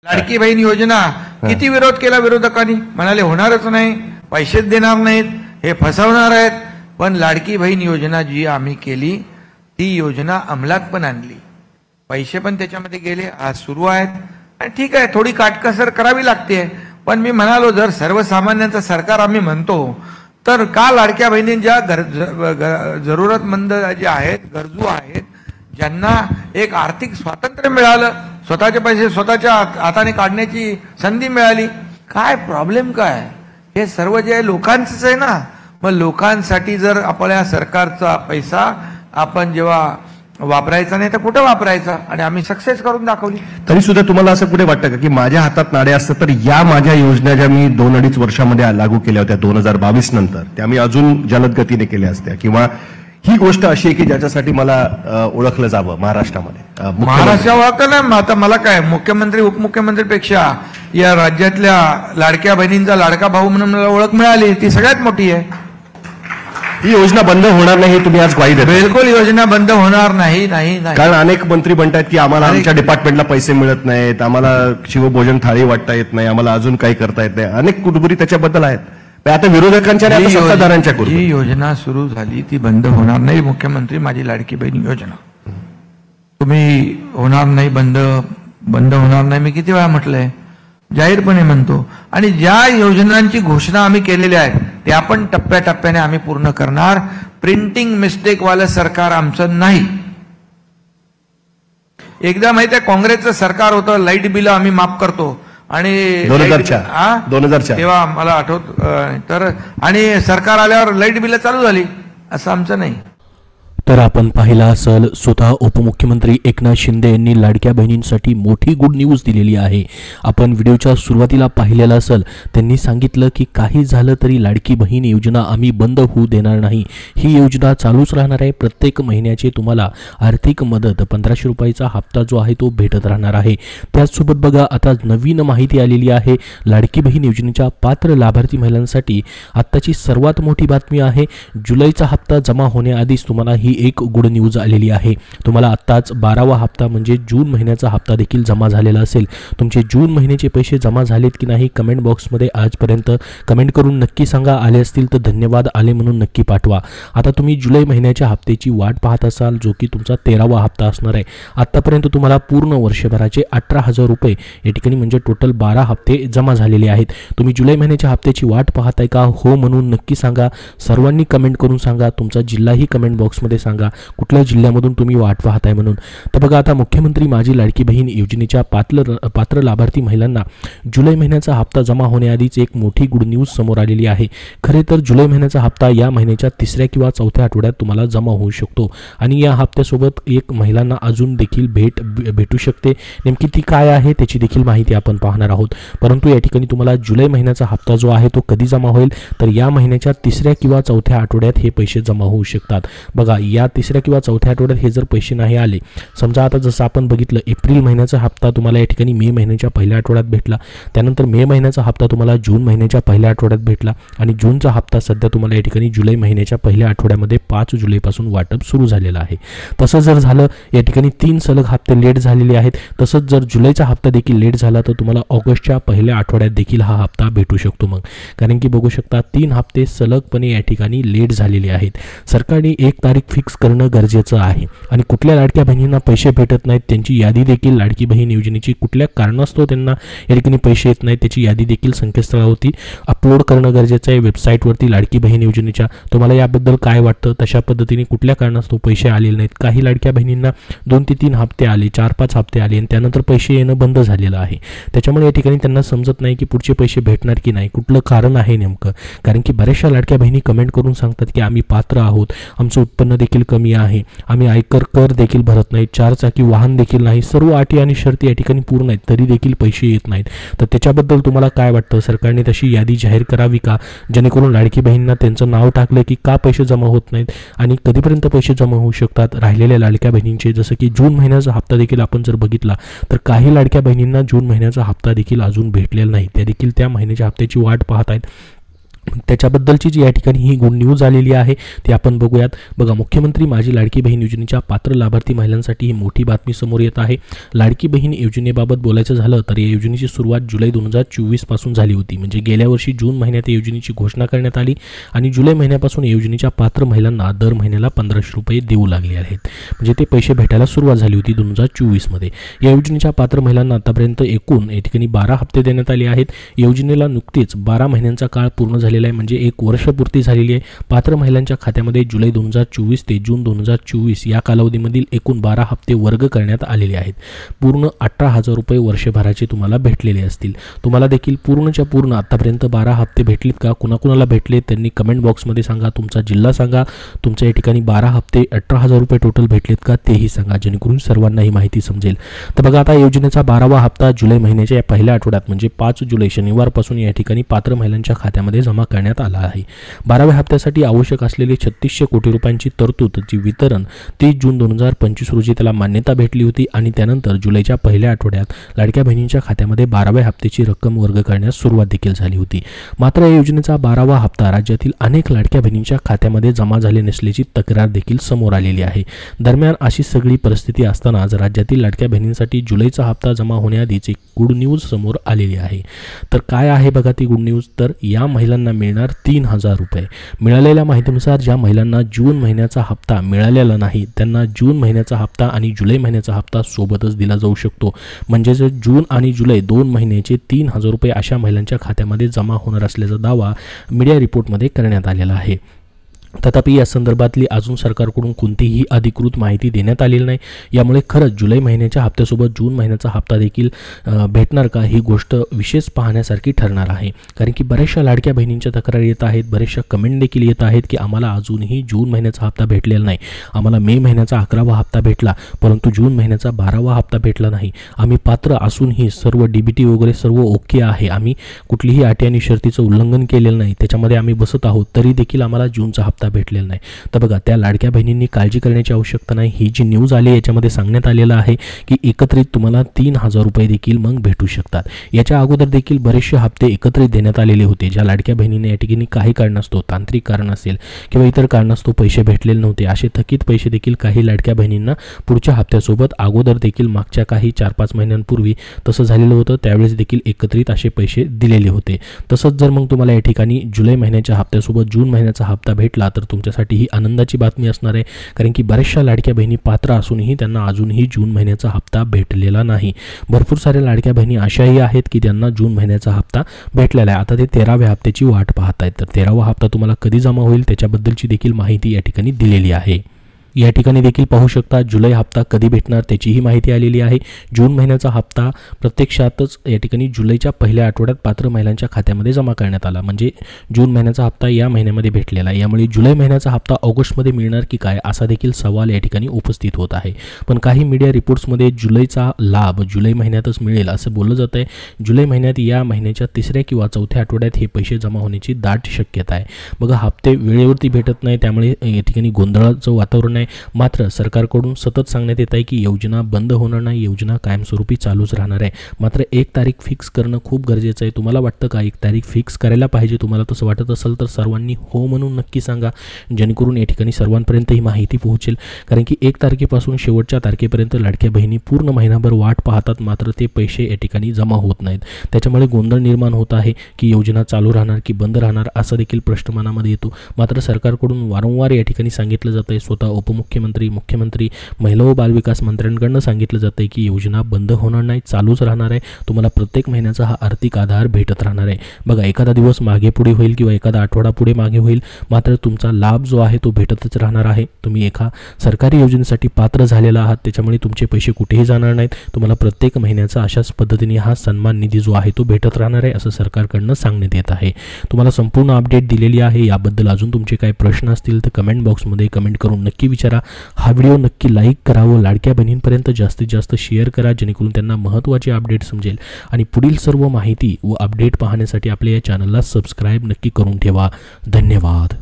लाडकी बहीण योजना किती विरोध केला विरोधकांनी, म्हणाले होणारच नाही, पैसेच देणार नाहीत, हे फसवणार आहेत. पण लाडकी बहीण योजना जी आम्ही केली ती योजना अंमलात पण आणली, पैसे पण त्याच्यामध्ये गेले, आज सुरू आहेत. आणि ठीक आहे, थोडी काटकसर करावी लागते, पण मी म्हणालो जर सर्वसामान्यांचं सरकार आम्ही म्हणतो तर का लाडक्या बहिणींच्या जरूरतमंद जे आहेत, गरजू आहेत, ज्यांना एक आर्थिक स्वातंत्र्य मिळालं, स्वतःचे पैसे स्वतःच्या हाताने काढण्याची संधी मिळाली, काय प्रॉब्लेम काय, हे सर्व जे आहे लोकांचंच आहे ना. मग लोकांसाठी जर आपल्या सरकारचा पैसा आपण जेव्हा वापरायचा नाही तर कुठं वापरायचा, आणि आम्ही सक्सेस करून दाखवली. तरी सुद्धा तुम्हाला असं कुठे वाटतं का की माझ्या हातात नाणे असतं तर या माझ्या योजना ज्या मी 2-2.5 वर्षामध्ये लागू केल्या होत्या 2022 नंतर, त्या मी अजून जलद गतीने केल्या असत्या, किंवा ही गोष्ट अशी आहे की ज्याच्यासाठी मला ओळखलं जावं महाराष्ट्रामध्ये? महाराष्ट्र ओळखलं ना, आता मला काय मुख्यमंत्री उपमुख्यमंत्रीपेक्षा या राज्यातल्या लाडक्या बहिणींचा लाडका भाऊ म्हणून मला ओळख मिळाली, ती सगळ्यात मोठी आहे. ही योजना बंद होणार नाही, तुम्ही आज ग्वाही देता? बिलकुल योजना बंद होणार नाही. कारण अनेक मंत्री म्हणतात की आम्हाला आमच्या डिपार्टमेंटला पैसे मिळत नाहीत, आम्हाला शिवभोजन थाळी वाटता येत नाही, आम्हाला अजून काही करता येत नाही, अनेक कुटुंबी त्याच्याबद्दल आहेत. आता विरोधकांच्या आणि आता सत्ताधाऱ्यांच्या जी योजना सुरू झाली ती बंद होणार नाही. मुख्यमंत्री माझी लाडकी बहीण योजना तुम्ही होणार नाही, बंद होणार नाही, मी किती वेळा म्हटलंय, जाहीरपणे म्हणतो. आणि ज्या योजनांची घोषणा आम्ही केलेल्या आहेत त्या आपण टप्प्याटप्प्याने आम्ही पूर्ण करणार. प्रिंटिंग मिस्टेक वालं सरकार आमचं नाही. एकदा माहिती आहे काँग्रेसचं सरकार होतं, लाईट बिल आम्ही माफ करतो, आणि 2004 तेव्हा मला आठवत तर, आणि सरकार आल्यावर लाईट बिल चालू झाली, असं आमचं नाही. तर आपण पाहिला असेल, स्वतः उपमुख्यमंत्री एकनाथ शिंदे यांनी लाडक्या बहिणींसाठी मोठी गुड न्यूज दिलेली आहे. आपण व्हिडिओच्या सुरुवातीला पाहिलेला असेल, त्यांनी सांगितलं की काही झालं तरी लाडकी बहीण योजना आम्ही बंद होऊ देणार नाही, ही योजना चालूच राहणार आहे. प्रत्येक महिन्याची तुम्हाला आर्थिक मदत 1500 रुपयाचा हप्ता जो आहे तो भेटत राहणार आहे. त्याचसोबत बघा आता नवीन माहिती आलेली आहे, लाडकी बहीण योजनेच्या पात्र लाभार्थी महिलांसाठी आत्ताची सर्वात मोठी बातमी आहे. जुलैचा हप्ता जमा होण्याआधीच तुम्हाला ही एक गुड न्यूज आलेली आहे. तुम्हाला आत्ताच 12वा हप्ता म्हणजे जून महिन्याचा हप्ता देखील जमा झालेला असेल. तुमचे जून महिन्याचे पैसे जमा झालेत की नाही कमेंट बॉक्समध्ये आजपर्यंत कमेंट करून नक्की सांगा. आले असतील तर धन्यवाद, आले म्हणून नक्की पाठवा. आता तुम्ही जुलै महिन्याच्या हप्त्याची वाट पाहत असाल, जो की तुमचा 13वा हप्ता असणार आहे. आतापर्यंत तुम्हाला पूर्ण वर्षभराचे 18,000 रुपये या ठिकाणी म्हणजे टोटल 12 हप्ते जमा झालेले आहेत. तुम्ही जुलै महिन्याच्या हप्त्याची वाट पाहताय का? हो म्हणून नक्की सांगा. सर्वांनी कमेंट करून सांगा. तुमचा जिल्हाही कमेंट बॉक्समध्ये सांगा, कुठल्या जिल्ह्यामधून तुम्ही वाट पाहताय म्हणून. तर बघा आता मुख्यमंत्री माझी लाडकी बहीण योजनेच्या पात्र लाभार्थी महिलांना जुलै महिन्याचा हप्ता जमा होण्याआधीच एक मोठी गुड न्यूज समोर आलेली आहे. खरे तर जुलै महिन्याचा हप्ता या महिन्याच्या 3ऱ्या किंवा 4थ्या आठवड्यात तुम्हाला जमा होऊ शकतो, आणि या हप्त्यासोबत एक महिलांना अजून देखील भेटू शकते. नेमकी ती काय आहे त्याची देखील माहिती आपण पाहणार आहोत. परंतु या ठिकाणी तुम्हाला जुलै महिन्याचा हप्ता जो आहे तो कधी जमा होईल तर या महिन्याच्या 3ऱ्या किंवा 4थ्या आठवड्यात हे पैसे जमा होऊ शकतात. बघा या 3ऱ्या किंवा 4थ्या आठवड्यात हे जर पैसे नाही आले, समजा आता जसं आपण बघितलं एप्रिल महिन्याचा हप्ता तुम्हाला या ठिकाणी मे महिन्याच्या पहिल्या आठवड्यात भेटला, त्यानंतर मे महिन्याचा हप्ता तुम्हाला जून महिन्याच्या पहिल्या आठवड्यात भेटला, आणि जूनचा हप्ता सध्या तुम्हाला या ठिकाणी जुलै महिन्याच्या पहिल्या आठवड्यामध्ये 5 जुलैपासून वाटप सुरू झालेलं आहे. तसं जर झालं या ठिकाणी 3 सलग हप्ते लेट झालेले आहेत. तसंच जर जुलैचा हप्ता देखील लेट झाला तर तुम्हाला ऑगस्टच्या पहिल्या आठवड्यात देखील हा हप्ता भेटू शकतो. मग कारण की बघू शकता 3 हप्ते सलगपणे या ठिकाणी लेट झालेले आहेत. सरकारने एक तारीख फिक्स करणं गरजेचं आहे, आणि कुठल्या लाडक्या बहिणींना पैसे भेटत नाहीत त्यांची यादी देखील लाडकी बहीण योजनेची कुठल्या कारणास्तव त्यांना या ठिकाणी पैसे येत नाहीत त्याची यादी देखील संकेतस्थळावरती अपलोड करणं गरजेचं आहे, वेबसाईटवरती लाडकी बहीण योजनेच्या. तुम्हाला याबद्दल काय वाटतं? तशा पद्धतीने कुठल्या कारणास्तव पैसे आलेले नाहीत. काही लाडक्या बहिणींना 2 ते 3 हप्ते आले, 4-5 हप्ते आले, आणि त्यानंतर पैसे येणं बंद झालेलं आहे. त्याच्यामुळे या ठिकाणी त्यांना समजत नाही की पुढचे पैसे भेटणार की नाही, कुठलं कारण आहे नेमकं. कारण की बऱ्याचशा लाडक्या बहिणी कमेंट करून सांगतात की आम्ही पात्र आहोत, आमचं उत्पन्न देखील कमी आहे, आम्ही आयकर कर देखील भरत नाहीत, 4 चाकी वाहन देखील नाही, सर्व अटी आणि शर्ती या ठिकाणी पूर्ण आहेत, तरी देखील पैसे येत नाहीत. तर त्याच्याबद्दल तुम्हाला काय वाटतं? सरकारने तशी यादी जाहीर करावी का, जेणेकरून लाडकी बहिणींना त्यांचं नाव टाकलं की का पैसे जमा होत नाहीत आणि कधीपर्यंत पैसे जमा होऊ शकतात राहिलेल्या लाडक्या बहिणींचे. जसं की जून महिन्याचा हप्ता देखील आपण जर बघितला तर काही लाडक्या बहिणींना जून महिन्याचा हप्ता देखील अजून भेटलेला नाही, त्या देखील त्या महिन्याच्या हप्त्याची वाट पाहत आहेत. त्याच्याबद्दलची जी या ठिकाणी ही गुड न्यूज आलेली आहे ती आपण बघूयात. बघा, मुख्यमंत्री माझी लाडकी बहीण योजनेच्या पात्र लाभार्थी महिलांसाठी ही मोठी बातमी समोर येत आहे. लाडकी बहीण योजनेबाबत बोलायचं झालं तर या योजनेची सुरुवात जुलै 2024 पासून झाली होती. म्हणजे गेल्या वर्षी जून महिन्यात या योजनेची घोषणा करण्यात आली आणि जुलै महिन्यापासून या योजनेच्या पात्र महिलांना दर महिन्याला 1500 रुपये देऊ लागले आहेत. म्हणजे ते पैसे भेटायला सुरुवात झाली होती 2024 मध्ये. या योजनेच्या पात्र महिलांना आतापर्यंत एकूण या ठिकाणी 12 हप्ते देण्यात आले आहेत. योजनेला नुकतीच 12 महिन्यांचा काळ पूर्ण झालेला आहे, म्हणजे 1 वर्ष पूर्ती झालेली आहे. पात्र महिलांच्या खात्यामध्ये जुलै 2024 ते जून 2024 या कालावधीमधील एकूण 12 हप्ते वर्ग करण्यात आलेले आहेत. पूर्ण 18,000 रुपये वर्षभराचे तुम्हाला भेटलेले असतील. तुम्हाला देखील पूर्णच्या पूर्ण आतापर्यंत 12 हप्ते भेटलेत का, कुणाकुणाला भेटले त्यांनी कमेंट बॉक्समध्ये सांगा. तुमचा जिल्हा सांगा, तुमच्या या ठिकाणी 12 हप्ते 18,000 रुपये टोटल भेटलेत का तेही सांगा, जेणेकरून सर्वांना ही माहिती समजेल. तर बघा, आता योजनेचा 12वा हप्ता जुलै महिन्याच्या या पहिल्या आठवड्यात म्हणजे 5 जुलै शनिवारपासून या ठिकाणी पात्र महिलांच्या खात्यामध्ये जमा करण्यात आला आहे. 12व्या हप्त्यासाठी आवश्यक असलेले 3600 कोटी रुपयांची तरतूदची वितरण 30 जून 2025 रोजी त्याला मान्यता भेटली होती आणि त्यानंतर जुलैच्या पहिल्या आठवड्यात लाडक्या बहिणींच्या खात्यामध्ये 12व्या हप्त्याची रक्कम वर्ग करण्यास सुरुवात देखील झाली होती. मात्र या योजनेचा 12वा हप्ता राज्यातील अनेक लाडक्या बहिणींच्या खात्यामध्ये जमा झाले नसल्याची तक्रार देखील समोर आलेली आहे. दरम्यान अशी सगळी परिस्थिती असतानाच राज्यातील लाडक्या बहिणींसाठी जुलैचा हप्ता जमा होण्याआधीच एक गुड न्यूज समोर आलेली आहे. तर काय आहे बघा ती गुड न्यूज. तर या महिलांना मिळणार 3,000 रुपये. मिळालेल्या माहितीनुसार ज्या महिलांना जून महिन्याचा हप्ता मिळालेला नाही त्यांना जून महिन्याचा हप्ता आणि जुलै महिन्याचा हप्ता सोबतच दिला जाऊ शकतो. म्हणजेच जून आणि जुलै 2 महिन्याचे 3,000 रुपये अशा महिलांच्या खात्यामध्ये जमा होणार असल्याचा दावा मीडिया रिपोर्टमध्ये करण्यात आलेला आहे. तथापि या संदर्भातली अजून सरकारकडून कोणतीही अधिकृत माहिती देण्यात आलेली नाही. यामुळे खरंच जुलै महिन्याच्या हप्त्यासोबत जून महिन्याचा हप्ता देखील भेटणार का ही गोष्ट विशेष पाहण्यासारखी ठरणार आहे. कारण की बऱ्याचशा लाडक्या बहिणींच्या तक्रारी येत आहेत, बरेचशा कमेंट देखील येत आहेत की आम्हाला अजूनही जून महिन्याचा हप्ता भेटलेला नाही. आम्हाला मे महिन्याचा 11वा हप्ता भेटला, परंतु जून महिन्याचा 12वा हप्ता भेटला नाही. आम्ही पात्र असूनही सर्व DBT वगैरे सर्व ओके आहे, आम्ही कुठलीही अटी आणि शर्तीचं उल्लंघन केलेलं नाही, त्याच्यामध्ये आम्ही बसत आहोत, तरी देखील आम्हाला जूनचा हप्ता भेटलेला नाही. तर बघा, त्या लाडक्या बहिणींनी काळजी करण्याची आवश्यकता नाही. ही जी न्यूज आली याच्यामध्ये सांगण्यात आलेलं आहे की एकत्रित तुम्हाला 3,000 रुपये देखील मग भेटू शकतात. याच्या अगोदर देखील बरेचसे हप्ते एकत्रित देण्यात आलेले होते. ज्या लाडक्या बहिणीने या ठिकाणी काही कारणास्तव, तांत्रिक कारण असेल किंवा इतर कारणास्तव पैसे भेटलेले नव्हते, असे थकीत पैसे देखील काही लाडक्या बहिणींना पुढच्या हप्त्यासोबत अगोदर देखील मागच्या काही 4-5 महिन्यांपूर्वी तसं झालेलं होतं. त्यावेळेस देखील एकत्रित असे पैसे दिलेले होते. तसंच जर मग तुम्हाला या ठिकाणी जुलै महिन्याच्या हप्त्यासोबत जून महिन्याचा हप्ता भेटला तर तुमच्यासाठी ही आनंदाची बातमी असणार आहे. कारण की बऱ्याचशा लाडक्या बहिणी पात्र असूनही त्यांना अजूनही जून महिन्याचा हप्ता भेटलेला नाही. भरपूर साऱ्या लाडक्या बहिणी अशाही आहेत की त्यांना जून महिन्याचा हप्ता भेटलेला आहे. आता ते 13व्या हप्त्याची वाट पाहत आहेत. तर 13वा हप्ता तुम्हाला कधी जमा होईल त्याच्याबद्दलची देखील माहिती या ठिकाणी दिलेली आहे. या ठिकाणी देखील पाहू शकता जुलै हप्ता कधी भेटणार त्याचीही माहिती आलेली आहे. जून महिन्याचा हप्ता प्रत्यक्षातच या ठिकाणी जुलैच्या पहिल्या आठवड्यात पात्र महिलांच्या खात्यामध्ये जमा करण्यात आला. म्हणजे जून महिन्याचा हप्ता या महिन्यामध्ये भेटलेला आहे. यामुळे जुलै महिन्याचा हप्ता ऑगस्टमध्ये मिळणार की काय असा देखील सवाल या ठिकाणी उपस्थित होत आहे. पण काही मीडिया रिपोर्ट्समध्ये जुलैचा लाभ जुलै महिन्यातच मिळेल असं बोललं जात आहे. जुलै महिन्यात या महिन्याच्या 3ऱ्या किंवा 4थ्या आठवड्यात हे पैसे जमा होण्याची दाट शक्यता आहे. बघा, हप्ते वेळेवरती भेटत नाही त्यामुळे या ठिकाणी गोंधळाचं वातावरण आहे. मात्र सरकारकडून सतत सांगण्यात येत आहे की योजना बंद होणार नाही, योजना कायमस्वरूपी चालूच राहणार आहे. मात्र एक तारीख फिक्स करणं खूप गरजेचं आहे. तुम्हाला वाटतं का एक तारीख फिक्स करायला पाहिजे? तुम्हाला तसं वाटत असेल तर सर्वांनी हो म्हणून नक्की सांगा, जेणेकरून या ठिकाणी सर्वांपर्यंत ही माहिती पोहोचेल. कारण की 1 तारखेपासून शेवटच्या तारखेपर्यंत लाडक्या बहिणी पूर्ण महिनाभर वाट पाहतात, मात्र ते पैसे या ठिकाणी जमा होत नाहीत. त्याच्यामुळे गोंधळ निर्माण होत आहे की योजना चालू राहणार की बंद राहणार असा देखील प्रश्न मनामध्ये येतो. मात्र सरकारकडून वारंवार या ठिकाणी सांगितलं जात आहे, स्वतः उपमुख्यमंत्री, मुख्यमंत्री, महिला व बालविकास मंत्र्यांकडून सांगितलं जातं आहे की योजना बंद होणार नाही, चालूच राहणार आहे. तुम्हाला प्रत्येक महिन्याचा हा आर्थिक आधार भेटत राहणार आहे. बघा, एखादा दिवस मागे पुढे होईल किंवा एखादा आठवडा पुढे मागे होईल, मात्र तुमचा लाभ जो आहे तो भेटतच राहणार आहे. तुम्ही एका सरकारी योजनेसाठी पात्र झालेला आहात, त्याच्यामुळे तुमचे पैसे कुठेही जाणार नाहीत. तुम्हाला प्रत्येक महिन्याचा अशाच पद्धतीने हा सन्मान निधी जो आहे तो भेटत राहणार आहे असं सरकारकडनं सांगण्यात येत आहे. तुम्हाला संपूर्ण अपडेट दिलेली आहे. याबद्दल अजून तुमचे काही प्रश्न असतील तर कमेंट बॉक्समध्ये कमेंट करून नक्की विचारा. हा व्हिडिओ नक्की लाईक करा व लाडक्या बहिणींपर्यंत जास्तीत जास्त शेअर करा, जेणेकरून त्यांना महत्त्वाचे अपडेट समजेल. आणि पुढील सर्व माहिती व अपडेट पाहण्यासाठी आपल्या या चॅनलला सबस्क्राईब नक्की करून ठेवा. धन्यवाद.